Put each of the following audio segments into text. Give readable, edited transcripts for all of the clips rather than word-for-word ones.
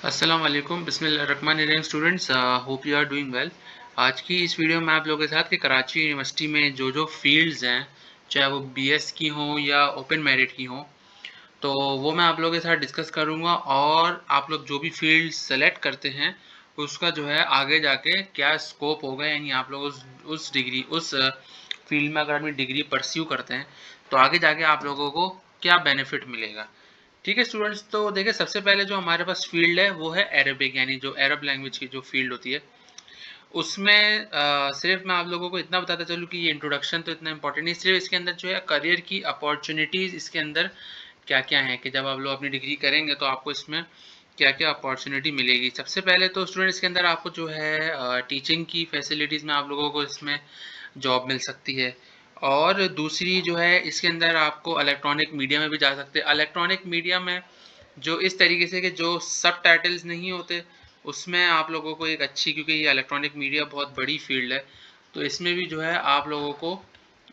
अस्सलाम वालेकुम बिस्मिल्लाहिर्रहमानिर्रहीम students, hope you are doing well. आज की इस वीडियो में आप लोगों के साथ कि कराची यूनिवर्सिटी में जो फील्ड्स हैं, चाहे वो बीएस की हों या ओपन मेरिट की हों, तो वो मैं आप लोगों के साथ डिस्कस करूंगा। और आप लोग जो भी फील्ड सेलेक्ट करते हैं उसका जो है आगे जाके क्या स्कोप होगा, यानी आप लोग उस डिग्री उस फील्ड में अगर अपनी डिग्री परस्यू करते हैं तो आगे जाके आप लोगों को क्या बेनिफिट मिलेगा। ठीक है स्टूडेंट्स, तो देखिए सबसे पहले जो हमारे पास फील्ड है वो है अरेबिक, यानी जो अरब लैंग्वेज की जो फील्ड होती है उसमें सिर्फ मैं आप लोगों को इतना बताता चलूँ कि ये इंट्रोडक्शन तो इतना इंपॉर्टेंट नहीं, सिर्फ इसके अंदर जो है करियर की अपॉर्चुनिटीज़ इसके अंदर क्या क्या है कि जब आप लोग अपनी डिग्री करेंगे तो आपको इसमें क्या क्या अपॉर्चुनिटी मिलेगी। सबसे पहले तो स्टूडेंट इसके अंदर आपको जो है टीचिंग की फैसिलिटीज़ में आप लोगों को इसमें जॉब मिल सकती है। और दूसरी जो है इसके अंदर आपको इलेक्ट्रॉनिक मीडिया में भी जा सकते हैं। इलेक्ट्रॉनिक मीडिया में जो इस तरीके से कि जो सब टाइटल्स नहीं होते उसमें आप लोगों को एक अच्छी, क्योंकि ये इलेक्ट्रॉनिक मीडिया बहुत बड़ी फील्ड है तो इसमें भी जो है आप लोगों को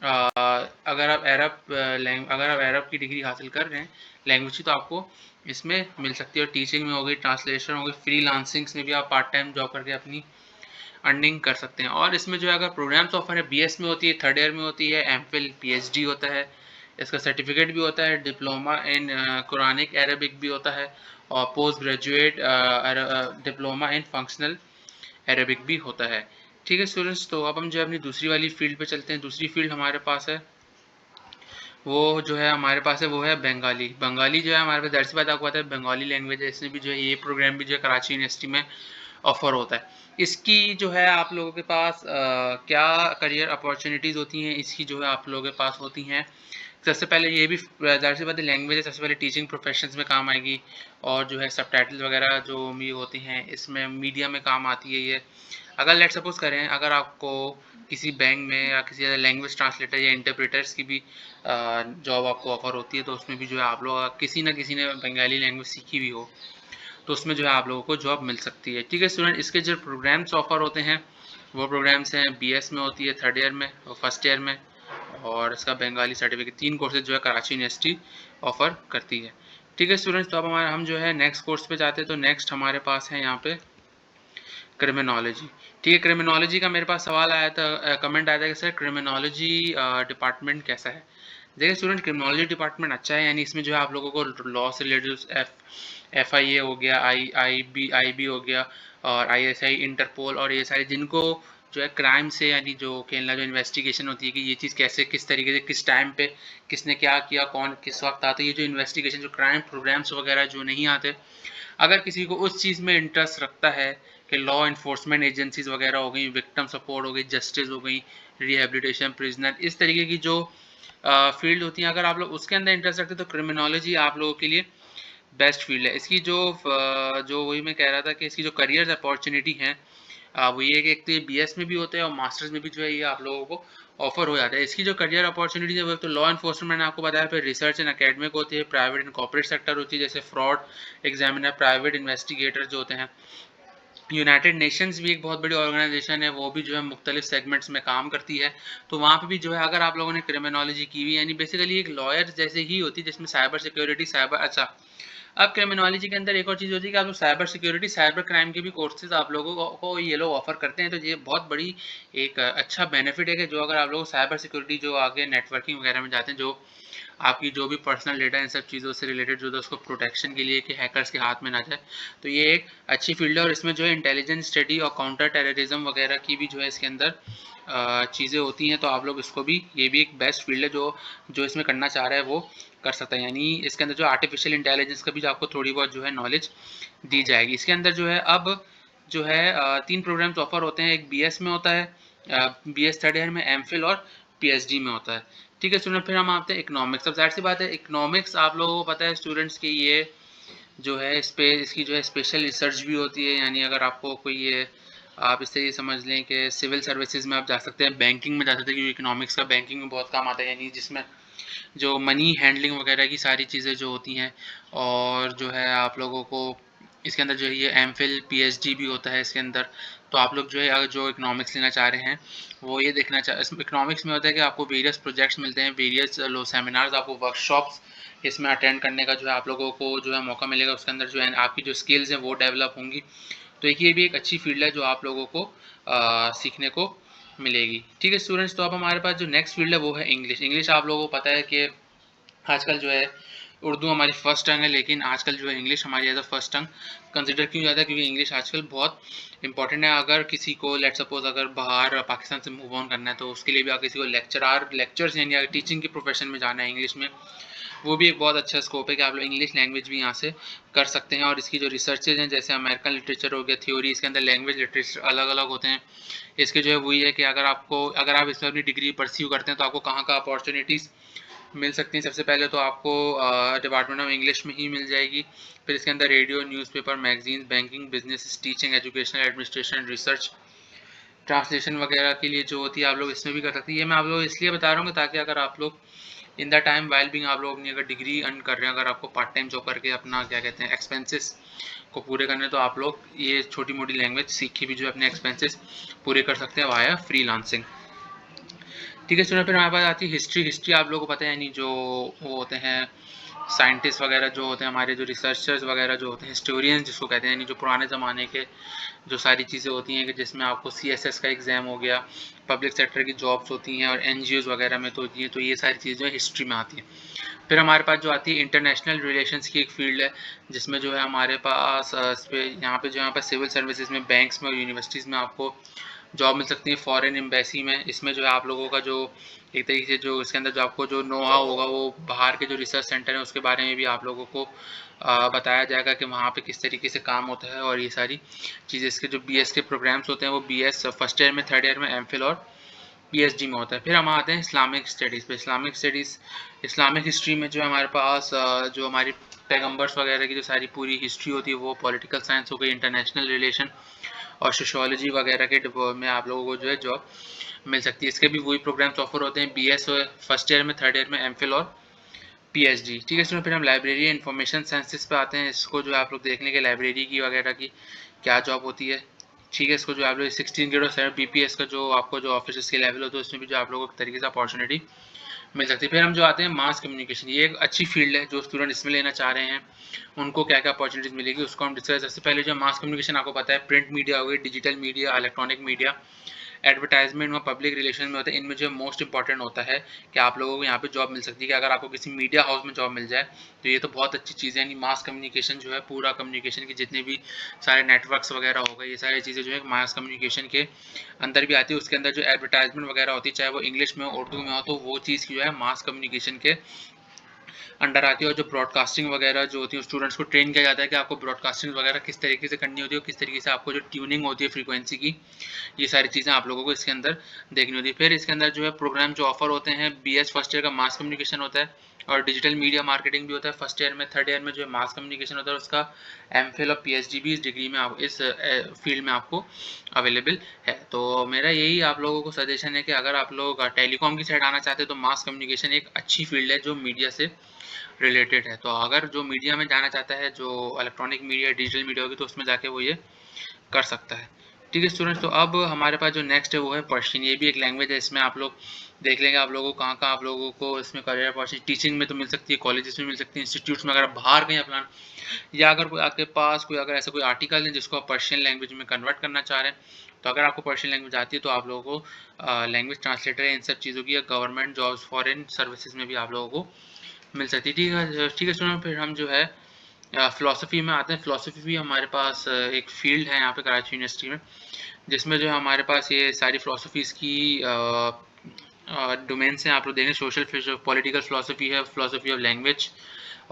अगर आप अरब की डिग्री हासिल कर रहे हैं लैंग्वेज की तो आपको इसमें मिल सकती है। और टीचिंग में हो गई, ट्रांसलेशन हो गई, फ्रीलांसिंग्स में भी आप पार्ट टाइम जॉब करके अपनी अर्निंग कर सकते हैं। और इसमें जो है अगर प्रोग्राम्स ऑफर है, बीएस में होती है, थर्ड ईयर में होती है, एमफिल पीएचडी होता है, इसका सर्टिफिकेट भी होता है, डिप्लोमा इन कुरानिक अरबिक भी होता है, और post graduate diploma in functional Arabic भी होता है। ठीक है स्टूडेंट्स, तो अब हम जो है अपनी दूसरी वाली फील्ड पे चलते हैं। दूसरी फील्ड हमारे पास है वो जो है हमारे पास है वो है बंगाली। बंगाली जो है हमारे पास, जाहिर सी बात आपको पता है बंगाली लैंग्वेज है, इसमें भी जो है ये प्रोग्राम भी जो है कराची यूनिवर्सिटी में ऑफर होता है। इसकी जो है आप लोगों के पास क्या करियर अपॉर्चुनिटीज़ होती हैं, इसकी जो है आप लोगों के पास होती हैं। सबसे पहले ये भी जाहिर सी बात है लैंग्वेज है, सबसे पहले टीचिंग प्रोफेशंस में काम आएगी। और जो है सबटाइटल्स वगैरह जो भी होती हैं इसमें मीडिया में काम आती है ये। अगर लेट सपोज करें, अगर आपको किसी बैंक में या किसी लैंग्वेज ट्रांसलेटर या इंटरप्रेटर्स की भी जॉब आपको ऑफर होती है तो उसमें भी जो है आप लोग किसी न किसी ने बंगाली लैंग्वेज सीखी भी हो तो उसमें जो है आप लोगों को जॉब मिल सकती है। ठीक है स्टूडेंट, इसके जो प्रोग्राम्स ऑफर होते हैं वो प्रोग्राम्स हैं बीएस में होती है थर्ड ईयर में और फर्स्ट ईयर में, और इसका बंगाली सर्टिफिकेट, 3 कोर्सेज जो है कराची यूनिवर्सिटी ऑफर करती है। ठीक है स्टूडेंट्स, तो अब हम जो है नेक्स्ट कोर्स पे जाते हैं। तो नेक्स्ट हमारे पास है यहाँ पे क्रिमिनोलॉजी। ठीक है, क्रिमिनोलॉजी का मेरे पास सवाल आया था, कमेंट आया था कि सर क्रिमिनोलॉजी डिपार्टमेंट कैसा है। देखिए स्टूडेंट, क्रिमिनोलॉजी डिपार्टमेंट अच्छा है, यानी इसमें जो है आप लोगों को लॉ से रिलेटेड एफआईए हो गया, आईबी हो गया, और आईएसआई, इंटरपोल, और ये सारे जिनको जो है क्राइम से, यानी जो खेलना जो इन्वेस्टिगेशन होती है कि ये चीज़ कैसे, किस तरीके से, किस टाइम पे किसने क्या किया, कौन किस वक्त आता है, ये जो इन्वेस्टिगेशन जो क्राइम प्रोग्राम्स वगैरह जो नहीं आते, अगर किसी को उस चीज़ में इंटरेस्ट रखता है कि लॉ इन्फोर्समेंट एजेंसीज वगैरह हो गई, विक्टिम सपोर्ट हो गई, जस्टिस हो गई, रिहेबिलिटेशन, प्रिजनर, इस तरीके की जो फील्ड होती हैं, अगर आप लोग उसके अंदर इंटरेस्ट रखते हैं तो क्रिमिनोलॉजी आप लोगों के लिए बेस्ट फील्ड है। इसकी जो वही मैं कह रहा था कि इसकी जो करियर अपॉर्चुनिटी है वो ये है कि एक तो ये बीएस में भी होते हैं और मास्टर्स में भी जो है ये आप लोगों को ऑफर हो जाता है। इसकी जो करियर अपॉर्चुनिटी है वो तो लॉ इन्फोर्समेंट मैंने आपको बताया, फिर रिसर्च एंड एकेडमिक होती है, प्राइवेट एंड कॉर्पोरेट सेक्टर होती है, जैसे फ्रॉड एग्जामिनर, प्राइवेट इन्वेस्टिगेटर जो होते हैं। यूनाइटेड नेशंस भी एक बहुत बड़ी ऑर्गेनाइजेशन है, वो भी जो है मुख्तलिफ सेगमेंट्स में काम करती है। तो वहाँ पे भी जो है अगर आप लोगों ने क्रिमिनोलॉजी की हुई, यानी बेसिकली एक लॉयर जैसे ही होती है जिसमें साइबर सिक्योरिटी, साइबर, अच्छा, अब क्रिमिनोलॉजी के अंदर एक और चीज़ होती है कि आप लोग साइबर सिक्योरिटी, साइबर क्राइम के भी कोर्सेज आप लोगों को ये लोग ऑफर करते हैं। तो ये बहुत बड़ी एक अच्छा बेनिफिट है कि जो अगर आप लोग साइबर सिक्योरिटी जो आगे नेटवर्किंग वगैरह में जाते हैं, जो आपकी जो भी पर्सनल डेटा इन सब चीज़ों से रिलेटेड जो है उसको प्रोटेक्शन के लिए कि हैकर्स के हाथ में ना जाए, तो ये एक अच्छी फील्ड है। और इसमें जो है इंटेलिजेंस स्टडी और काउंटर टेररिज्म वगैरह की भी जो है इसके अंदर चीज़ें होती हैं। तो आप लोग इसको भी, ये भी एक बेस्ट फील्ड है, जो जो इसमें करना चाह रहा है वो कर सकता है। यानी इसके अंदर जो आर्टिफिशियल इंटेलिजेंस का भी जो आपको थोड़ी बहुत जो है नॉलेज दी जाएगी। इसके अंदर जो है अब जो है 3 प्रोग्राम्स ऑफर होते हैं। एक बीएस में होता है, बीएस थर्ड ईयर में, एमफिल और पीएचडी में होता है। ठीक है स्टूडेंट, फिर हम आते हैं इकोनॉमिक्स। अब जाहिर सी बात है इकोनॉमिक्स आप लोगों को पता है स्टूडेंट्स की ये जो है इस पे इसकी जो है स्पेशल रिसर्च भी होती है। यानी अगर आपको कोई ये, आप इससे ये समझ लें कि सिविल सर्विसेज में आप जा सकते हैं, बैंकिंग में जा सकते हैं, क्योंकि इकोनॉमिक्स का बैंकिंग में बहुत काम आता है, यानी जिसमें जो मनी हैंडलिंग वगैरह की सारी चीज़ें जो होती हैं। और जो है आप लोगों को इसके अंदर जो है ये एमफिल पीएचडी भी होता है इसके अंदर। तो आप लोग जो है अगर जो इकोनॉमिक्स लेना चाह रहे हैं वो ये देखना चाह, इसमें इकोनॉमिक्स में होता है कि आपको वेरियस प्रोजेक्ट्स मिलते हैं, वेरियस लो सेमिनार्स, आपको वर्कशॉप्स इसमें अटेंड करने का जो है आप लोगों को जो है मौका मिलेगा। उसके अंदर जो है आपकी जो स्किल्स हैं वो डेवलप होंगी। तो एक ये भी एक अच्छी फील्ड है जो आप लोगों को सीखने को मिलेगी। ठीक है स्टूडेंट्स, तो अब हमारे पास जो नेक्स्ट फील्ड है वो है इंग्लिश। इंग्लिश आप लोगों को पता है कि आजकल जो है उर्दू हमारी फर्स्ट टंग है, लेकिन आजकल जो है इंग्लिश हमारी as a first tongue consider क्यों जाता है, क्योंकि इंग्लिश आजकल बहुत इंपॉर्टेंट है। अगर किसी को लेट सपोज अगर बाहर पाकिस्तान से मूव ऑन करना है तो उसके लिए भी अगर किसी को लेक्चर्स यानी अगर टीचिंग के प्रोफेशन में जाना है इंग्लिश में, वो भी एक बहुत अच्छा स्कोप है कि आप लोग इंग्लिश लैंग्वेज भी यहाँ से कर सकते हैं। और इसकी जो रिसर्चेज हैं जैसे अमेरिकन लिटरेचर हो गया, थ्योरी, इसके अंदर लैंग्वेज लिटरेचर अलग अलग होते हैं। इसके जो है वही है कि अगर आप इसमें अपनी डिग्री परस्यू करते हैं तो आपको कहाँ कहाँ अपॉर्चुनिटीज़ मिल सकती हैं। सबसे पहले तो आपको डिपार्टमेंट ऑफ इंग्लिश में ही मिल जाएगी। फिर इसके अंदर radio, newspaper, magazine, banking, business, teaching, educational, administration, research, translation वगैरह के लिए जो होती है आप लोग इसमें भी कर सकते हैं। ये मैं आप लोग इसलिए बता रहा हूँ ताकि अगर आप लोग in the time while being आप लोग अपनी अगर डिग्री अर्न कर रहे हैं, अगर आपको पार्ट टाइम जॉब करके अपना क्या कहते हैं एक्सपेंसेस को पूरे करने, तो आप लोग ये छोटी मोटी लैंग्वेज सीख के भी जो अपने एक्सपेंसेस पूरे कर सकते हैं वाया फ्रीलांसिंग। ठीक है स्टूडेंट, फिर हमारे पास आती है हिस्ट्री। हिस्ट्री आप लोगों को पता है यानी जो वो होते हैं साइंटिस्ट वगैरह जो होते हैं, हमारे जो रिसर्चर्स वगैरह जो होते हैं, हिस्टोरियंस जिसको कहते हैं, यानी जो पुराने ज़माने के जो सारी चीज़ें होती हैं कि जिसमें आपको सीएसएस का एग्ज़ाम हो गया, पब्लिक सेक्टर की जॉब्स होती हैं और एनजीओज़ वगैरह में तो होती हैं, तो ये सारी चीज़ें हिस्ट्री में आती हैं। फिर हमारे पास जो आती है इंटरनेशनल रिलेशंस की एक फील्ड है, जिसमें जो है हमारे पास यहाँ पे जो यहाँ पर सिविल सर्विसेज में, बैंक्स में और यूनिवर्सिटीज़ में आपको जॉब मिल सकती है। फॉरेन एम्बेसी में, इसमें जो है आप लोगों का जो एक तरीके से जो इसके अंदर जो आपको जो नो हाउ होगा वो बाहर के जो रिसर्च सेंटर है उसके बारे में भी आप लोगों को बताया जाएगा कि वहाँ पे किस तरीके से काम होता है और ये सारी चीज़ें। इसके जो बीएस के प्रोग्राम्स होते हैं वो बीएस फर्स्ट ईयर में, थर्ड ईयर में एमफिल और पीएचडी में होता है। फिर हम आते हैं इस्लामिक स्टडीज़ पे। इस्लामिक स्टडीज़, इस्लामिक हिस्ट्री में जो हमारे पास जो हमारी पैगम्बर्स वगैरह की जो सारी पूरी हिस्ट्री होती है वो पॉलिटिकल साइंस हो गई, इंटरनेशनल रिलेशन और सोशियोलॉजी वगैरह के में आप लोगों को जो है जॉब मिल सकती है। इसके भी वही प्रोग्राम्स ऑफर होते हैं बीएस फर्स्ट ईयर में, थर्ड ईयर में एमफिल और पीएचडी। ठीक है इसमें फिर हम लाइब्रेरी इंफॉर्मेशन साइंसेस पे आते हैं। इसको जो आप लोग देख लेंगे लाइब्रेरी की वगैरह की क्या जॉब होती है। ठीक है, इसको जो आप लोग 16 ग्रेड और 7 बीपीएस का जो आपको जो ऑफिस के लेवल होता है उसमें भी जो आप लोगों को तरीके से अपॉर्चुनिटी मिल सकती है। फिर हम जो आते हैं मास कम्युनिकेशन, ये एक अच्छी फील्ड है। जो स्टूडेंट इसमें लेना चाह रहे हैं उनको क्या क्या अपॉर्चुनिटीज मिलेगी उसको हम डिस्कस। सबसे पहले जो मास कम्युनिकेशन आपको पता है प्रिंट मीडिया हो गई, digital media, electronic media, advertisement और पब्लिक रिलेशन में होता है। इनमें जो मोस्ट इंपॉर्टेंट होता है कि आप लोगों को यहाँ पे जॉब मिल सकती है कि अगर आपको किसी मीडिया हाउस में जॉब मिल जाए तो ये तो बहुत अच्छी चीज़ है। यानी मास कम्युनिकेशन जो है पूरा कम्युनिकेशन के जितने भी सारे नेटवर्क्स वगैरह हो गए, ये सारी चीज़ें जो है मास कम्युनिकेशन के अंदर भी आती है। उसके अंदर जो एडवर्टाइजमेंट वगैरह होती है चाहे वो इंग्लिश में हो उर्दू में हो, तो वो चीज़ जो है मास कम्युनिकेशन के अंडर आती है। और जो ब्रॉडकास्टिंग वगैरह जो होती है स्टूडेंट्स को ट्रेन किया जाता है कि आपको ब्रॉडकास्टिंग वगैरह किस तरीके से करनी होती है और किस तरीके से आपको जो ट्यूनिंग होती है फ्रीक्वेंसी की, ये सारी चीज़ें आप लोगों को इसके अंदर देखनी होती है। फिर इसके अंदर जो है प्रोग्राम जो ऑफर होते हैं, बीएस फर्स्ट ईयर का मास कम्युनिकेशन होता है और डिजिटल मीडिया मार्केटिंग भी होता है फर्स्ट ईयर में। थर्ड ईयर में जो है मास कम्युनिकेशन होता है उसका एमफिल और पीएचडी भी इस डिग्री में आप इस फील्ड में आपको अवेलेबल है। तो मेरा यही आप लोगों को सजेशन है कि अगर आप लोग टेलीकॉम की साइड आना चाहते हैं तो मास कम्युनिकेशन एक अच्छी फील्ड है जो मीडिया से रिलेटेड है। तो अगर जो मीडिया में जाना चाहता है, जो इलेक्ट्रॉनिक मीडिया, डिजिटल मीडिया होगी, तो उसमें जाके वो ये कर सकता है। ठीक है स्टूडेंट्स, तो अब हमारे पास जो नेक्स्ट है वो है पर्शियन। ये भी एक लैंग्वेज है। इसमें आप लोग देख लेंगे आप लोगों को कहाँ कहाँ आप लोगों को इसमें करियर अपॉर्चुनिटी टीचिंग में तो मिल सकती है, कॉलेजेस में मिल सकती है, इंस्टीट्यूट्स में अगर बाहर कहीं अपना, या अगर कोई आपके पास कोई अगर ऐसा कोई आर्टिकल है जिसको आप पर्शियन लैंग्वेज में कन्वर्ट करना चाह रहे हैं, तो अगर आपको पर्शियन लैंग्वेज आती है तो आप लोगों को लैंग्वेज ट्रांसलेटर इन सब चीज़ों की या गवर्नमेंट जॉब्स, फॉरेन सर्विसेज में भी आप लोगों को मिल सकती है। ठीक है स्टूडेंट, फिर हम जो है फ़िलासफ़ी में आते हैं। फ़िलासफ़ी भी हमारे पास एक फ़ील्ड है यहाँ पे कराची यूनिवर्सिटी में, जिसमें जो है हमारे पास ये सारी फ़िलासफ़ीज़ की डोमेन्स हैं। आप लोग देखें सोशल पॉलिटिकल फ़िलासफ़ी है, फ़िलासफ़ी ऑफ लैंग्वेज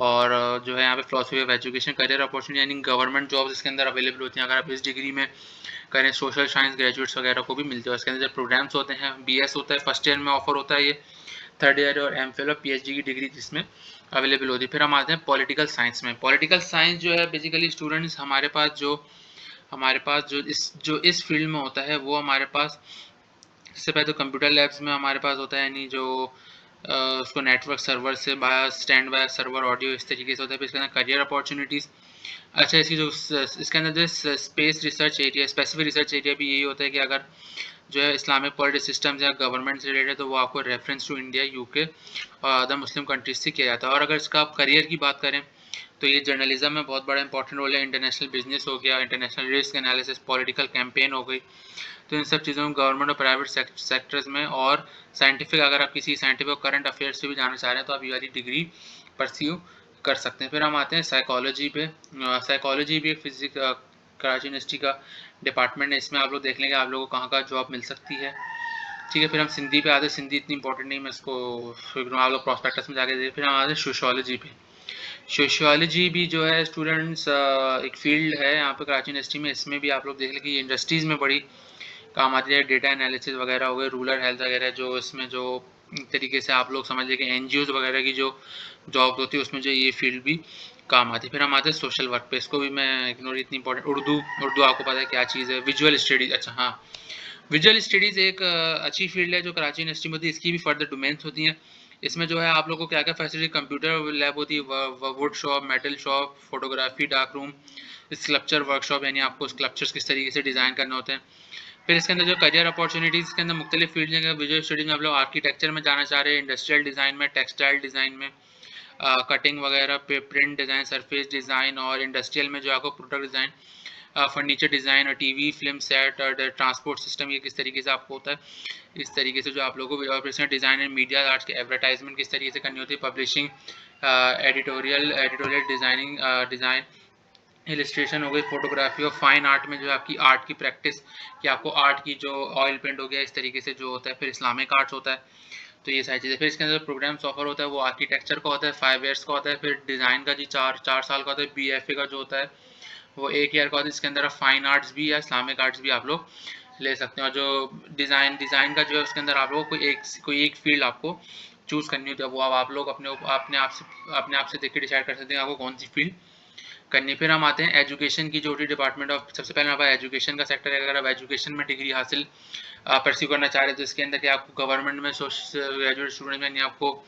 और जो है यहाँ पे philosophy of education, career opportunity यानी गवर्नमेंट जॉब्स इसके अंदर अवेलेबल होती हैं। अगर आप इस डिग्री में करें, सोशल साइंस ग्रेजुएट्स वगैरह को भी मिलते हैं। इसके अंदर जो प्रोग्राम्स होते हैं, बीएस होता है फर्स्ट ईयर में ऑफर होता है, ये थर्ड ईयर और एमफिल और पीएचडी की डिग्री जिसमें अवेलेबल होती है। फिर हम आते हैं पॉलिटिकल साइंस में। पॉलिटिकल साइंस जो है बेसिकली स्टूडेंट्स हमारे पास जो इस फील्ड में होता है वो हमारे पास सबसे पहले तो कंप्यूटर लैब्स में हमारे पास होता है, यानी जो उसको नेटवर्क सर्वर से by stand by server audio इस तरीके से होता है। फिर इसके अंदर करियर अपॉर्चुनिटीज़ अच्छा, इसकी जो इसके अंदर जो space research area, specific research area भी यही होता है कि अगर जो है इस्लामिक पॉलिटिक्स सिस्टम्स या गवर्नमेंट से रिलेटेड, तो वो आपको रेफरेंस टू इंडिया, यूके और अदर मुस्लिम कंट्रीज से किया जाता है। और अगर इसका आप करियर की बात करें तो ये जर्नलिज्म में बहुत बड़ा इंपॉर्टेंट रोल है। इंटरनेशनल बिजनेस हो गया, international risk analysis, political campaign हो गई, तो इन सब चीज़ों में गवर्नमेंट और प्राइवेट सेक्टर्स में, और साइंटिफिक, अगर आप किसी साइंटिफिक और करंट अफेयर्स से भी जाना चाह रहे हैं तो आप ये वाली डिग्री परस्यू कर सकते हैं। फिर हम आते हैं साइकोलॉजी पे। साइकोलॉजी भी एक फिजिक कराची यूनिवर्सिटी का डिपार्टमेंट है। इसमें आप लोग देख लेंगे आप लोगों को कहाँ कहाँ जॉब मिल सकती है। ठीक है, फिर हम सिंधी पे आते हैं। सिंधी इतनी इंपॉर्टेंट नहीं, मैं इसको आप लोग प्रॉस्पेक्टस में जाके देखिए। फिर हम आते हैं सोशियोलॉजी पे। सोशियोलॉजी भी जो है स्टूडेंट्स एक फील्ड है यहाँ पे कराची यूनिवर्सिटी में। इसमें भी आप लोग देख लें कि इंडस्ट्रीज़ में बड़ी काम आती है। डेटा एनालिसिस वगैरह हो गए, रूरल हेल्थ वगैरह, जो इसमें जो तरीके से आप लोग समझ लें कि एनजीओज वगैरह की जो जॉब होती है उसमें जो ये फील्ड भी काम आती है। फिर हम आते हैं सोशल वर्क पे। इसको भी मैं इग्नोर, इतनी इंपॉर्टेंट। उर्दू, उर्दू आपको पता है क्या चीज़ है। विजुअल स्टडीज़, अच्छा हाँ, विजुअल स्टडीज़ एक अच्छी फील्ड है जो कराची यूनिवर्सिटी में होती है। इसकी भी फर्दर डोमेन्स होती हैं। इसमें जो है आप लोगों को क्या क्या फैसिलिटी, कंप्यूटर लैब होती है, would shop, metal shop, photography, dark room, sculpture workshop, यानी आपको स्कल्पचर्स किस तरीके से डिज़ाइन करने होते हैं। फिर इसके अंदर जो करियर अपॉर्चुनिटीज़ के अंदर मुख्तलिफ फील्ड हैं। विजुअल स्टडीज़ में आप लोग आर्किटेक्चर में जाना चाह रहे हैं, इंडस्ट्रियल डिज़ाइन में, टेक्सटाइल डिज़ाइन में, कटिंग वगैरह पे, प्रिंट डिज़ाइन, सरफेस डिज़ाइन, और इंडस्ट्रियल में जो आपको प्रोडक्ट डिज़ाइन, फर्नीचर डिज़ाइन, और टीवी, फिल्म सेट, और ट्रांसपोर्ट सिस्टम, ये किस तरीके से आपको होता है। इस तरीके से जो आप लोगों को, और इसमें डिज़ाइन एंड मीडिया आर्ट्स के एडवर्टाइजमेंट किस तरीके से करनी होती है, publishing, editorial designing, design, illustration हो गई, फोटोग्राफी, और फाइन आर्ट में जो है आपकी आर्ट की प्रैक्टिस, कि आपको आर्ट की जो ऑयल पेंट हो गया इस तरीके से जो होता है। फिर इस्लामिक आर्ट्स होता है, तो ये सारी चीज़ें। फिर इसके अंदर प्रोग्राम्स ऑफर होता है, वो आर्किटेक्चर का होता है, 5 ईयर्स का होता है। फिर डिज़ाइन का जी चार साल का होता है। BFA का जो होता है वो 1 ईयर का होता है। इसके अंदर फाइन आर्ट्स भी या इस्लामिक आर्ट्स भी आप लोग ले सकते हैं। और जो डिज़ाइन का जो है उसके अंदर आप लोगों को कोई एक फील्ड आपको चूज़ करनी होती है। वो आप लोग अपने आप से देख के डिसाइड कर सकते हैं आपको कौन सी फील्ड करनी। फिर हम आते हैं एजुकेशन की जो डिपार्टमेंट ऑफ, सबसे पहले हमारा एजुकेशन का सेक्टर है। अगर आप एजुकेशन में डिग्री हासिल परस्यू करना चाह रहे हैं तो इसके अंदर क्या आपको गवर्नमेंट में ग्रेजुएट स्टूडेंट में, यानी आपको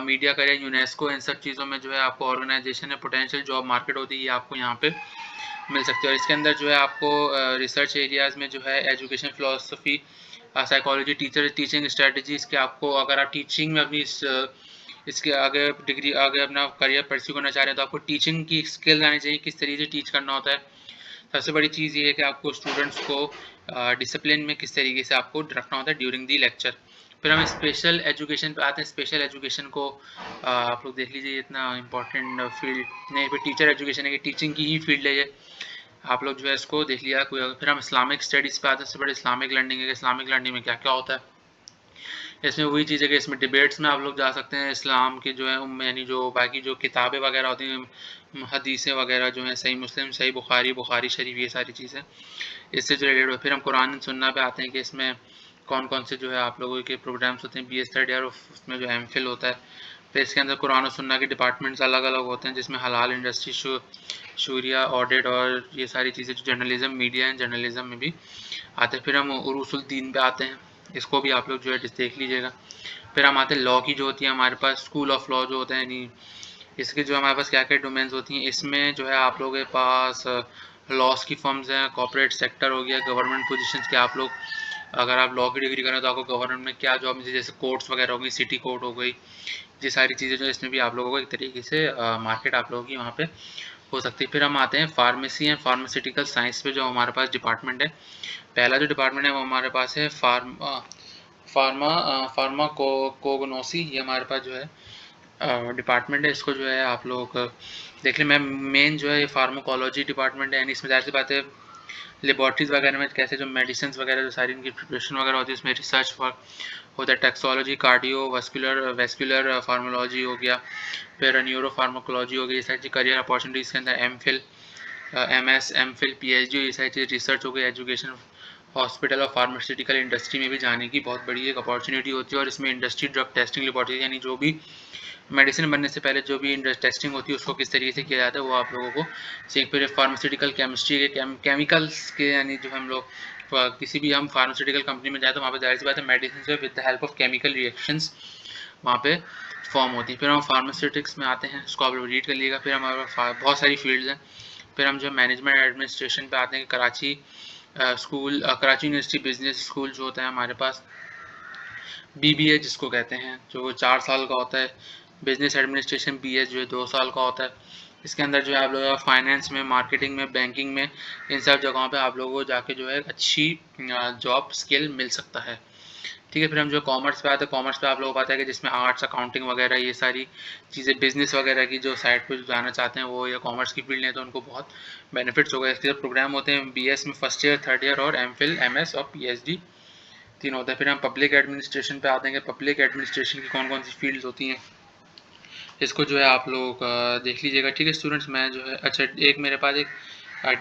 मीडिया करियर, यूनेस्को, इन सब चीज़ों में जो है आपको ऑर्गेनाइजेशन है, पोटेंशियल जॉब मार्केट होती है, ये आपको यहाँ पे मिल सकती है। और इसके अंदर जो है आपको रिसर्च एरियाज़ में जो है education philosophy, psychology, teaching strategies के आपको, अगर आप टीचिंग में अपनी इसके आगे डिग्री, आगे अपना करियर परस्यू करना चाह रहे हैं तो आपको टीचिंग की स्किल्स आनी चाहिए, किस तरीके से टीच करना होता है। सबसे बड़ी चीज़ ये है कि आपको स्टूडेंट्स को डिसिप्लिन में किस तरीके से आपको रखना होता है ड्यूरिंग दी लेक्चर। फिर हम स्पेशल एजुकेशन पे आते हैं। स्पेशल एजुकेशन को आप लोग देख लीजिए, इतना इंपॉर्टेंट फील्ड नहीं। फिर टीचर एजुकेशन है कि टीचिंग की ही फील्ड है ये, आप लोग जो है इसको देख लिया कोई। फिर हम इस्लामिक स्टडीज़ पे आते हैं। सबसे बड़े इस्लामिक लर्निंग है कि इस्लामिक लर्निंग में क्या क्या होता है। इसमें वही चीज़ है कि इसमें डिबेट्स में आप लोग जा सकते हैं। इस्लाम के जो है यानी जो बाकी जो किताबें वगैरह होती हैं, हदीसें वगैरह जो हैं, सही मुस्लिम, सही बुखारी शरीफ, ये सारी चीज़ें इससे जो रिलेटेड हो। फिर हम कुरान सुन्ना पे आते हैं कि इसमें कौन कौन से जो है आप लोगों के प्रोग्राम्स होते हैं। BS थर्ड ईयर, उसमें जो MPhil होता है। फिर इसके अंदर कुरान और सुन्ना के डिपार्टमेंट्स अलग अलग होते हैं, जिसमें हलाल इंडस्ट्री, शूरिया, ऑडिट, और ये सारी चीज़ें जो जर्नलिज्म, मीडिया एंड जर्नलिज्म में भी आते हैं। फिर हम उरूसुल दीन पे आते हैं, इसको भी आप लोग जो है देख लीजिएगा। फिर हम आते हैं लॉ की, जो होती है हमारे पास स्कूल ऑफ लॉ जो होता है, यानी इसके जो हमारे पास क्या क्या डोमेन्स होती हैं। इसमें जो है आप लोगों के पास लॉस की फर्म्स हैं, कॉर्पोरेट सेक्टर हो गया, गवर्नमेंट पोजीशंस के। आप लोग अगर आप लॉ की डिग्री करें तो आपको गवर्नमेंट में क्या जॉब मिलती है, जैसे कोर्ट्स वगैरह हो गई, सिटी कोर्ट हो गई, ये सारी चीज़ें जो इसमें भी आप लोगों को एक तरीके से मार्केट आप लोगों की वहाँ पे हो सकती है। फिर हम आते हैं फार्मेसी एंड फार्मास्यूटिकल साइंस पे, जो हमारे पास डिपार्टमेंट है। पहला जो डिपार्टमेंट है वो हमारे पास है फार्मा कोगनोसी, ये हमारे पास जो है डिपार्टमेंट है। इसको जो है आप लोग देख लें। मैं मेन जो है ये फार्माकोलॉजी डिपार्टमेंट है, यानी इसमें जाहिर सी बात है लेबॉर्ट्रीज वगैरह में कैसे जो मेडिसिन वगैरह जो सारी इनकी प्रिपरेशन वगैरह होती है, उसमें रिसर्च वर्क होता है। टैक्सोलॉजी, कार्डियो वेस्कुलर फार्मोलॉजी हो गया, फिर न्यूरो फार्माकोलॉजी हो गई, ये सारी करियर अपॉर्चुनिटीज़ के अंदर MPhil, MS, MPhil, PhD, ये सारी चीज़ रिसर्च हो गई। एजुकेशन, हॉस्पिटल और फार्मास्यूटिकल इंडस्ट्री में भी जाने की बहुत बड़ी एक अपॉर्चुनिटी होती है। और इसमें इंडस्ट्री ड्रग टेस्टिंग लेबॉर्ट्री, यानी जो भी मेडिसिन बनने से पहले जो भी टेस्टिंग होती है उसको किस तरीके से किया जाता है वो आप लोगों को सीख। फिर फार्मास्यूटिकल केमिस्ट्री के केमिकल्स के, यानी जो हम लोग किसी भी हम फार्मास्यूटिकल कंपनी में जाए तो वहाँ पर जाहिर सी बात है मेडिसिन से with the help of chemical reactions वहाँ पे फॉर्म होती है। फिर हम फार्मास्यूटिक्स में आते हैं, इसको आप लोग रीड कर लीजिएगा। फिर हमारे पास बहुत सारी फील्ड्स हैं। फिर हम जो मैनेजमेंट एडमिनिस्ट्रेशन पे आते हैं, Karachi school, Karachi university business school जो होता है हमारे पास, BBA जिसको कहते हैं, जो 4 साल का होता है। बिजनेस एडमिनिस्ट्रेशन BS जो है 2 साल का होता है। इसके अंदर जो है आप लोग फाइनेंस में, मार्केटिंग में, बैंकिंग में, इन सब जगहों पे आप लोगों को जाके जो है अच्छी जॉब स्किल मिल सकता है। ठीक है। फिर हम जो कॉमर्स पे आते हैं, कॉमर्स पे आप लोगों को पता है कि जिसमें आर्ट्स, अकाउंटिंग वगैरह ये सारी चीज़ें, बिजनेस वगैरह की जो साइड पे जाना चाहते हैं वो, या कॉमर्स की फील्ड है तो उनको बहुत बेनिफिट्स होगा। इसके जो प्रोग्राम होते हैं BS में फर्स्ट ईयर, थर्ड ईयर और MPhil, MS और PhD 3 होता है। फिर हम पब्लिक एडमिनिस्ट्रेशन पे आते हैं कि पब्लिक एडमिनिस्ट्रेशन की कौन कौन सी फील्ड्स होती हैं, इसको जो है आप लोग देख लीजिएगा। ठीक है स्टूडेंट्स, मैं जो है, अच्छा एक मेरे पास एक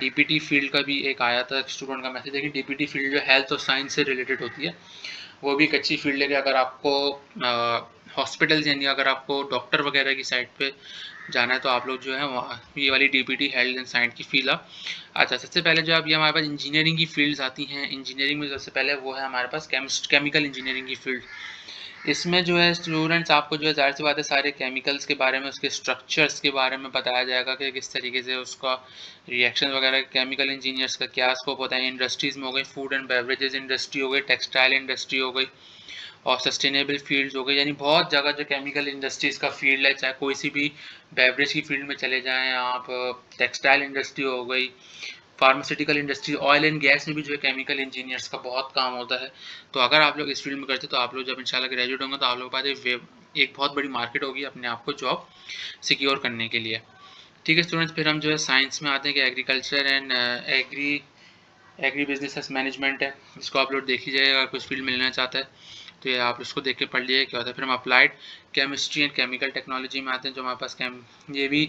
DPT फील्ड का भी एक आया था स्टूडेंट का मैसेज। देखिए DPT फील्ड जो हेल्थ और साइंस से रिलेटेड होती है, वो भी एक अच्छी फील्ड है कि अगर आपको हॉस्पिटल्स यानी अगर आपको डॉक्टर वगैरह की साइड पे जाना है तो आप लोग जो है वहाँ ये वाली DPT हेल्थ एंड साइंस की फील्ड आप। अच्छा, सबसे पहले जो आप ये हमारे पास इंजीनियरिंग की फील्ड्स आती हैं। इंजीनियरिंग में सबसे पहले वो है हमारे पास केमिकल इंजीनियरिंग की फील्ड। इसमें जो है स्टूडेंट्स आपको जो है ज़ाहिर सी बात है सारे केमिकल्स के बारे में, उसके स्ट्रक्चर्स के बारे में बताया जाएगा कि किस तरीके से उसका रिएक्शन वगैरह। केमिकल इंजीनियर्स का क्या स्कोप होता है, इंडस्ट्रीज़ में हो गई, फूड एंड बेवरेजेस इंडस्ट्री हो गई, टेक्सटाइल इंडस्ट्री हो गई और सस्टेनेबल फील्ड्स हो गई। यानी बहुत जगह जो केमिकल इंडस्ट्रीज़ का फील्ड है, चाहे कोई सी भी बेवरेज की फील्ड में चले जाएँ आप, टेक्सटाइल इंडस्ट्री हो गई, pharmaceutical industry, oil and gas में भी जो है केमिकल इंजीनियर्स का बहुत काम होता है। तो अगर आप लोग इस फील्ड में करते तो आप लोग जब इंशाल्लाह ग्रेजुएट होंगे तो आप लोगों के पास एक बहुत बड़ी मार्केट होगी अपने आप को जॉब सिक्योर करने के लिए। ठीक है स्टूडेंट्स, फिर हम जो है साइंस में आते हैं कि agriculture and agri business management है। इसको आप लोग देख लीजिएगा अगर कुछ फील्ड मिलना चाहता है तो ये आप इसको देख के पढ़ लीजिए क्या होता है। फिर हम applied chemistry and chemical technology में आते हैं, जो हमारे पास ये भी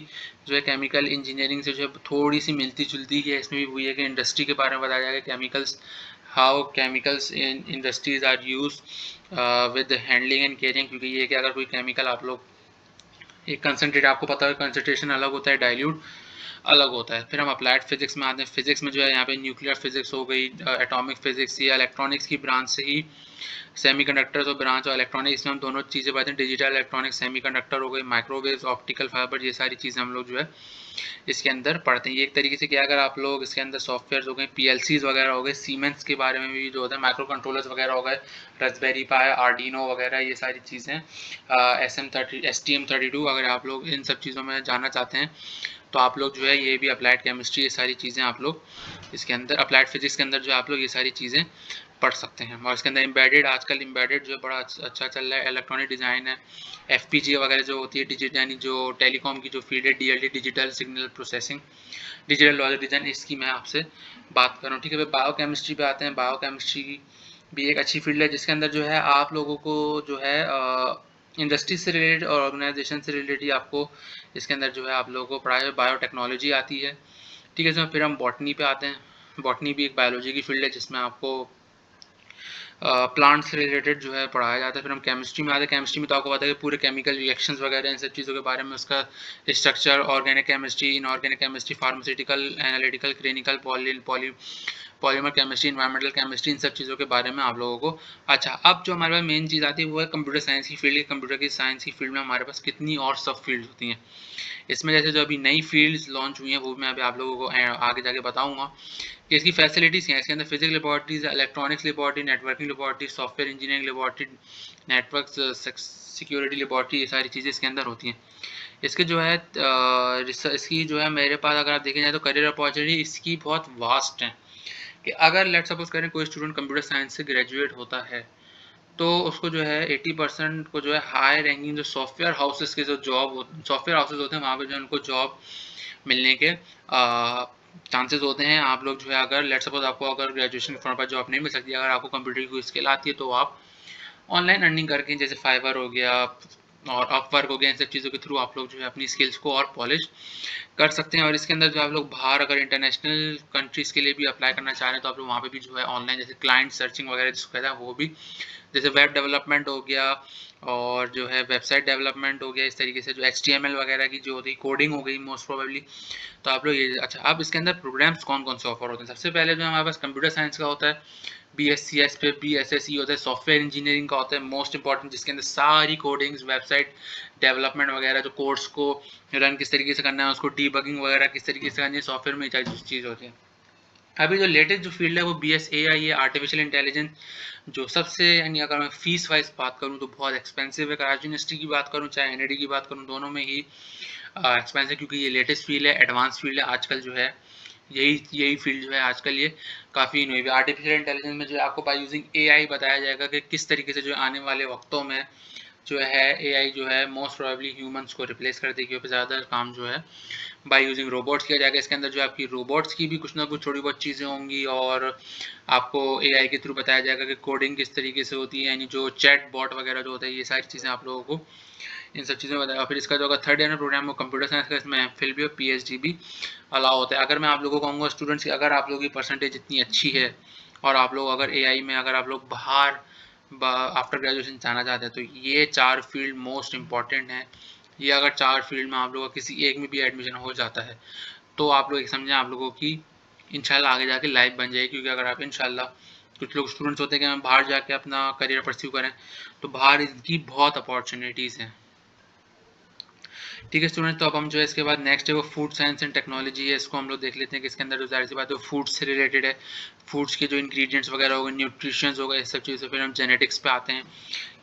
जो है केमिकल इंजीनियरिंग से जो है थोड़ी सी मिलती जुलती है। इसमें भी वही है कि इंडस्ट्री के बारे में बताया जाएगा, chemicals, how chemicals in industries are use with handling and caring. क्योंकि ये कि अगर कोई केमिकल आप लोग एक कंसनट्रेट, आपको पता है कंसनट्रेशन अलग होता है, डाइल्यूट अलग होता है। फिर हम अप्लाइड फिजिक्स में आते हैं। फिजिक्स में जो है यहाँ पे न्यूक्लियर फिजिक्स हो गई, एटॉमिक फिजिक्स या इलेक्ट्रॉनिक्स की ब्रांच से ही सेमीकंडक्टर्स और ब्रांच और इलेक्ट्रॉनिक्स, इसमें हम दोनों चीज़ें पढ़ते हैं। डिजिटल इलेक्ट्रॉनिक्स, सेमीकंडक्टर हो गई, माइक्रोवेव्स, ऑप्टिकल फाइबर, ये सारी चीज़ें हम लोग जो है इसके अंदर पढ़ते हैं। ये एक तरीके से क्या, अगर आप लोग इसके अंदर सॉफ्टवेयर हो गए, PLCs वगैरह हो गए, सीमेंस के बारे में भी जो होता है, माइक्रो कंट्रोलर्स वगैरह हो गए, रास्पबेरी पाई, आर्डिनो वगैरह, ये सारी चीज़ें, STM32, अगर आप लोग इन सब चीज़ों में जानना चाहते हैं तो आप लोग जो है ये भी अप्लाइड केमिस्ट्री, ये सारी चीज़ें आप लोग इसके अंदर, अप्लाइड फिजिक्स के अंदर जो आप लोग ये सारी चीज़ें पढ़ सकते हैं। और इसके अंदर एम्बेडेड, आजकल एम्बेडेड जो है बड़ा अच्छा चल रहा है, इलेक्ट्रॉनिक डिज़ाइन है, FPGA वगैरह जो होती है, डिजिटल यानी जो टेलीकॉम की जो फील्ड है, DLD, digital signal processing, digital logic design, इसकी मैं आपसे बात कर रहा हूँ। ठीक है, फिर बायो केमिस्ट्री पे आते हैं। बायो केमिस्ट्री भी एक अच्छी फील्ड है जिसके अंदर जो है आप लोगों को जो है इंडस्ट्री से रिलेटेड और ऑर्गेनाइजेशन से रिलेटेड ही आपको इसके अंदर जो है आप लोगों को पढ़ाई, बायोटेक्नोलॉजी आती है। ठीक है सर, फिर हम बॉटनी पे आते हैं। बॉटनी भी एक बायोलॉजी की फील्ड है जिसमें आपको प्लांट से रिलेटेड जो है पढ़ाया जाता है। फिर हम केमिस्ट्री में आते हैं। केमिस्ट्री में तो आपको पता है कि पूरे केमिकल रिएक्शंस वगैरह इन सब चीज़ों के बारे में, उसका structure, organic chemistry, inorganic chemistry, pharmaceutical, analytical, clinical, polymer chemistry, environmental chemistry, इन सब चीज़ों के बारे में आप लोगों को। अच्छा, अब जो हमारे पास मेन चीज़ आती है वो है कंप्यूटर साइंस की फील्ड। कंप्यूटर की साइंस की फील्ड में हमारे पास कितनी और सब फील्ड होती हैं। इसमें जैसे जो अभी नई फील्ड्स लॉन्च हुई हैं वो मैं अभी आप लोगों को आगे जाके बताऊंगा कि इसकी फैसिलिटीज़ क्या है। इसके अंदर physics laboratories, electronics laboratory, networking laboratory, software engineering laboratory, network security laboratory, ये सारी चीज़ें इसके अंदर होती हैं। इसके जो है इसकी जो है मेरे पास अगर आप देखें जाए तो करियर अपॉर्चुनिटी इसकी बहुत वास्ट है। कि अगर लेट सपोज करें कोई स्टूडेंट कंप्यूटर साइंस से ग्रेजुएट होता है तो उसको जो है 80% को जो है हाई रैंकिंग जो सॉफ्टवेयर हाउसेस के जो सॉफ्टवेयर हाउसेस होते हैं वहाँ पे जो उनको जॉब मिलने के चांसेस होते हैं। आप लोग जो है अगर लेट सपोज आपको अगर ग्रेजुएशन के फॉर्म पर जॉब नहीं मिल सकती, अगर आपको कंप्यूटर की कोई स्किल आती है तो आप ऑनलाइन अर्निंग करके, जैसे फाइवर हो गया और अपवर्क हो गया, इन सब चीज़ों के थ्रू आप लोग जो है अपनी स्किल्स को और पॉलिश कर सकते हैं। और इसके अंदर जो आप लोग बाहर अगर इंटरनेशनल कंट्रीज़ के लिए भी अप्लाई करना चाह रहे हैं तो आप लोग वहाँ पे भी जो है ऑनलाइन जैसे क्लाइंट सर्चिंग वगैरह जिसको कहते हैं वो भी, जैसे वेब डेवलपमेंट हो गया और जो है वेबसाइट डेवलपमेंट हो गया, इस तरीके से जो HTML वगैरह की जो होती है कोडिंग हो गई मोस्ट प्रोबेबली। तो आप लोग ये अच्छा, अब इसके अंदर प्रोग्राम्स कौन कौन से ऑफर होते हैं। सबसे पहले जो हमारे पास कंप्यूटर साइंस का होता है, BScs पे BSSE होता है, सॉफ्टवेयर इंजीनियरिंग का होता है मोस्ट इंपॉर्टेंट, जिसके अंदर सारी कोडिंग्स, वेबसाइट डेवलपमेंट वगैरह, जो कोड्स को रन किस तरीके से करना है, उसको डीबगिंग वगैरह किस तरीके से करनी है सॉफ्टवेयर में, चीज़ होती है। अभी जो लेटेस्ट जो फील्ड है वो BSAI है, आर्टिफिशियल इंटेलिजेंस, जो सबसे यानी अगर मैं फीस वाइज बात करूँ तो बहुत एक्सपेंसिव है। कराची यूनिवर्सिटी की बात करूँ चाहे NID की बात करूँ, दोनों में ही एक्सपेंसिव, क्योंकि ये लेटेस्ट फील्ड है, एडवांस फील्ड है आजकल जो है, यही फील्ड जो है आजकल ये काफ़ी इन हुई है। आर्टिफिशियल इंटेलिजेंस में जो आपको बाय यूजिंग AI बताया जाएगा कि किस तरीके से जो आने वाले वक्तों में जो है AI जो है मोस्ट प्रोबेबली ह्यूमंस को रिप्लेस कर देगी, और ज़्यादा काम जो है बाय यूजिंग रोबोट्स किया जाएगा। इसके अंदर जो आपकी रोबोट्स की भी कुछ ना कुछ थोड़ी बहुत चीज़ें होंगी, और आपको AI के थ्रू बताया जाएगा कि कोडिंग किस तरीके से होती है, यानी जो चैट बॉट वगैरह जो होता है, ये सारी चीज़ें आप लोगों को इन सब चीज़ों में बताया। फिर इसका जो होगा थर्ड ईयर प्रोग्राम वो कंप्यूटर साइंस का, इसमें MPhil भी और PhD भी अलाउ होता है। अगर मैं आप लोगों को कहूँगा स्टूडेंट्स की, अगर आप लोगों की परसेंटेज इतनी अच्छी है और आप लोग अगर AI में अगर आप लोग बाहर आफ्टर ग्रेजुएशन जाना चाहते हैं, तो ये 4 फील्ड मोस्ट इंपॉर्टेंट हैं। ये अगर 4 फील्ड में आप लोगों का किसी एक में भी एडमिशन हो जाता है, तो आप लोग समझें आप लोगों की इंशाल्लाह आगे जाके लाइफ बन जाएगी। क्योंकि अगर आप इंशाल्लाह, कुछ लोग स्टूडेंट्स होते हैं कि हम बाहर जाके अपना करियर परस्यू करें, तो बाहर इनकी बहुत अपॉर्चुनिटीज़ हैं। ठीक है स्टूडेंट, तो अब हम जो है इसके बाद नेक्स्ट है वो फूड साइंस एंड टेक्नोलॉजी है, इसको हम लोग देख लेते हैं कि इसके अंदर जो जाहिर सी बात है फूड से रिलेटेड है, फूड्स के जो इंग्रेडिएंट्स वगैरह हो गए, न्यूट्रिशंस हो गए, इस सब चीज़ों से फिर हम जेनेटिक्स पे आते हैं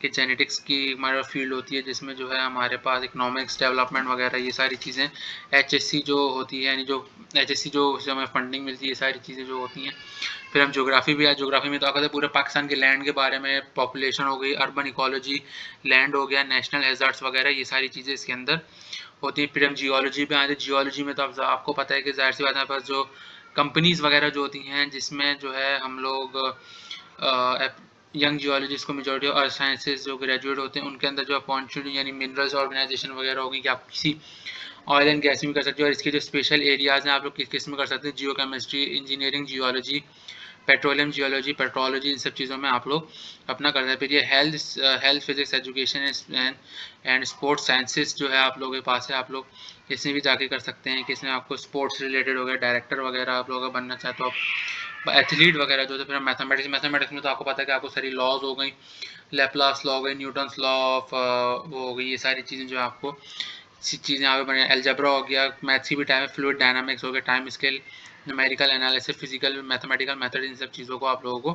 कि जेनेटिक्स की हमारा फील्ड होती है, जिसमें जो है हमारे पास इकोनॉमिक्स डेवलपमेंट वगैरह ये सारी चीज़ें, HSC जो होती है, यानी जो HSC जो उससे हमें फंडिंग मिलती है, ये सारी चीज़ें जो होती हैं। फिर हम ज्योग्राफी भी है, ज्योग्राफी में तो आकर पूरे पाकिस्तान के लैंड के बारे में, पॉपुलेशन हो गई, अर्बन इकोलॉजी, लैंड हो गया, नेशनल हैज़ार्ड्स वगैरह, ये सारी चीज़ें इसके अंदर होती है। फिर हम जियोलॉजी पे आते हैं, जियोलॉजी में तो आपको पता है कि जाहिर सी बात है, हमारे पास जो कंपनीज वगैरह जो होती हैं, जिसमें जो है हम लोग यंग जियोलॉजिस्ट को मेजॉरिटी और साइंसेज जो ग्रेजुएट होते हैं उनके अंदर जो अपॉर्चुनिटी, यानी मिनरल्स ऑर्गेनाइजेशन वगैरह होगी, कि आप किसी ऑयल एंड गैस में कर सकते हो, और इसके जो स्पेशल एरियाज़ हैं आप लोग किस किस में कर सकते हैं, geo chemistry, engineering, geology, petroleum geology, petrology, इन सब चीज़ों में आप लोग अपना करते हैं। फिर ये health physics education and sports sciences जो है आप लोगों के पास है, आप लोग इसमें भी जाके कर सकते हैं कि इसमें आपको स्पोर्ट्स रिलेटेड हो गया, डायरेक्टर वगैरह आप लोग बनना चाहते तो आप एथलीट वगैरह जो, तो फिर मैथमेटिक्स में तो आपको पता है कि आपको सारी लॉज हो गई, लेप्लास लॉ हो गई, न्यूटन्स लॉ ऑफ वो हो गई, ये सारी चीज़ें जो आपको चीज़ें यहाँ पे बने, एल्जेब्रा हो गया, मैथ्स की भी टाइम है, फ्लूइड डायनामिक्स हो गया, time scale, numerical analysis, physical mathematical method, इन सब चीज़ों को आप लोगों को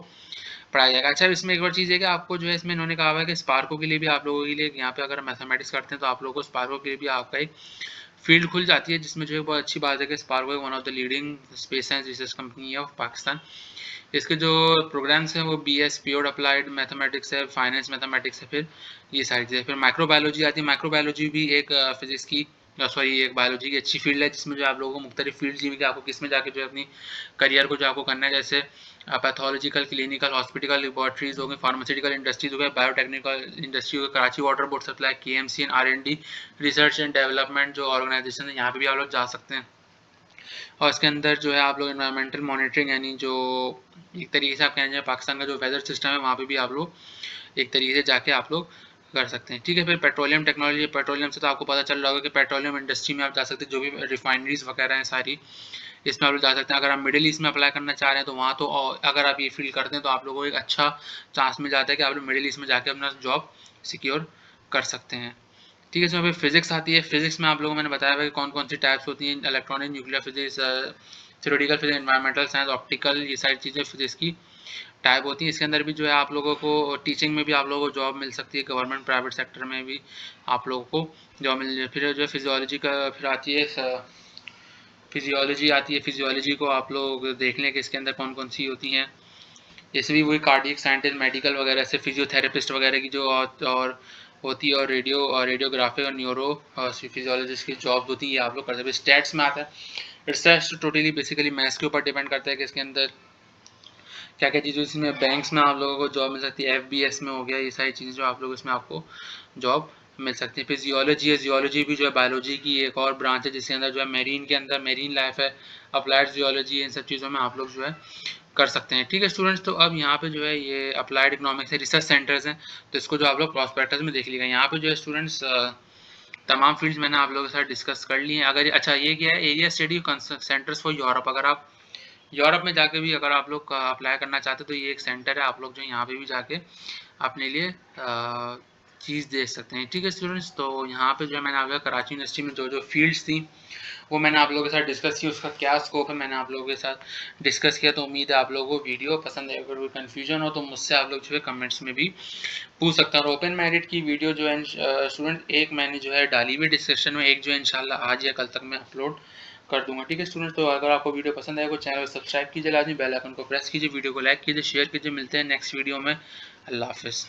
पढ़ाया जाएगा। अच्छा, इसमें एक और चीज़ है कि आपको जो है इसमें इन्होंने कहा हुआ है कि स्पार्को के लिए भी आप लोगों के लिए, यहाँ पे अगर मैथमेटिक्स करते हैं तो आप लोगों को स्पार्को के लिए भी आपका एक फील्ड खुल जाती है, जिसमें जो है बहुत अच्छी बात है कि Sparco one of the leading space science research company है ऑफ पाकिस्तान। इसके जो प्रोग्राम्स हैं वो BS प्योर अप्लाइड मैथमेटिक्स है, फाइनेंस मैथमेटिक्स है, फिर ये सारी चीज़ें। फिर माइक्रोबायोलॉजी आती है, माइक्रोबायोलॉजी भी एक फिजिक्स की, सॉरी एक बायोलॉजी की अच्छी फील्ड है, जिसमें जो आप लोगों को मुख्तलिफ फील्ड जी में कि आपको किस में जाके जो है अपनी करियर को जो आपको करना है, जैसे पैथोलॉजिकल, क्लिनिकल, हॉस्पिटल, लेबॉर्ट्रीज हो गए, फार्मास्यूटिकल इंडस्ट्रीज हो गए, बायोटेक्निकल इंडस्ट्री हो गई, Karachi water board supply, KMC and R&D research and development जो ऑर्गेनाइजेशन है, यहाँ पे भी आप लोग जा सकते हैं। और इसके अंदर जो है आप लोग इन्वायरमेंटल मॉनिटरिंग, यानी जो एक तरीके से आप कहें जाए पाकिस्तान का जो वेदर सिस्टम है, वहाँ पे भी आप लोग एक तरीके से जाके आप लोग कर सकते हैं। ठीक है, फिर पेट्रोलियम टेक्नोलॉजी, पेट्रोलियम से तो आपको पता चल रहा होगा कि पेट्रोलियम इंडस्ट्री में आप जा सकते हैं, जो भी रिफाइनरीज वगैरह हैं सारी, इसमें आप लोग जा सकते हैं। अगर आप मिडिल ईस्ट में अप्लाई करना चाह रहे हैं तो वहाँ तो अगर आप ये फील्ड करते हैं तो आप लोगों को एक अच्छा चांस मिल जाता है कि आप लोग मिडिल ईस्ट में जाके अपना जॉब सिक्योर कर सकते हैं। ठीक है, इसमें फिर फिजिक्स आती है। फिजिक्स में आप लोगों को मैंने बताया कि कौन कौन सी टाइप्स होती हैं, electronic, nuclear physics, theoretical physics, environmental science, optical, ये सारी चीज़ें फिजिक्स की टाइप होती हैं। इसके अंदर भी जो है आप लोगों को टीचिंग में भी आप लोगों को जॉब मिल सकती है, गवर्नमेंट प्राइवेट सेक्टर में भी आप लोगों को जॉब मिल जाए। फिर जो है फिजियोलॉजी का फिर आती है, फिजियोलॉजी को आप लोग देख लें कि इसके अंदर कौन कौन सी होती हैं, जैसे भी वही कार्डियक साइंटिस्ट, मेडिकल वगैरह से, फिजियोथेरेपिस्ट वगैरह की जो और होती है, और रेडियोग्राफी और न्यूरो फिजियोलॉजिस्ट की जॉब होती है, आप लोग कर सकते हैं। स्टैट्स में आता है, रिसर्च टोटली बेसिकली मैथ्स के ऊपर डिपेंड करता है कि इसके अंदर क्या क्या चीज़ें, इसमें बैंक्स में आप लोगों को जॉब मिल सकती है, FBS में हो गया, ये सारी चीज़ें जो आप लोग इसमें आपको जॉब मिल सकती है। फिर जियोलॉजी है, जियोलॉजी भी जो है बायोलॉजी की एक और ब्रांच है जिसके अंदर जो है मेरीन के अंदर मेरीन लाइफ है, अप्लाइड जियोलॉजी, इन सब चीज़ों में आप लोग जो है कर सकते हैं। ठीक है स्टूडेंट्स, तो अब यहाँ पे जो है ये अप्लाइड इकोनॉमिक्स है, रिसर्च सेंटर्स हैं, तो इसको जो आप लोग प्रॉस्पेक्टस में देख लीजिएगा। यहाँ पे जो है स्टूडेंट्स तमाम फील्ड्स मैंने आप लोगों के साथ डिस्कस कर लिए हैं। अगर अच्छा ये क्या है, area study centres for Europe, अगर आप यूरोप में जाके भी अगर आप लोग अप्लाई करना चाहते हो तो ये एक सेंटर है, आप लोग जो यहाँ पे भी जाके अपने लिए चीज़ देख सकते हैं। ठीक है स्टूडेंट्स, तो यहाँ पे जो है मैंने आपको कराची यूनिवर्सिटी में जो जो फील्ड्स थी वो मैंने आप लोगों के साथ डिस्कस की, उसका क्या स्कोप है मैंने आप लोगों के साथ डिस्कस किया। तो उम्मीद है आप लोगों को वीडियो पसंद है। अगर कोई कन्फ्यूजन हो तो मुझसे आप लोग जो है कमेंट्स में भी पूछ सकते हैं। और ओपन मेरिट की वीडियो जो है स्टूडेंट एक मैंने जो है डाली हुई डिस्क्रिप्शन में, एक जो है इंशाल्लाह आज या कल तक मैं अपलोड कर दूंगा। ठीक है स्टूडेंट्स, तो अगर आपको वीडियो पसंद आए तो चैनल को सब्सक्राइब कीजिए, लाजमी बेल आइकन को प्रेस कीजिए, वीडियो को लाइक कीजिए, शेयर कीजिए। मिलते हैं नेक्स्ट वीडियो में। अल्लाह हाफिज़।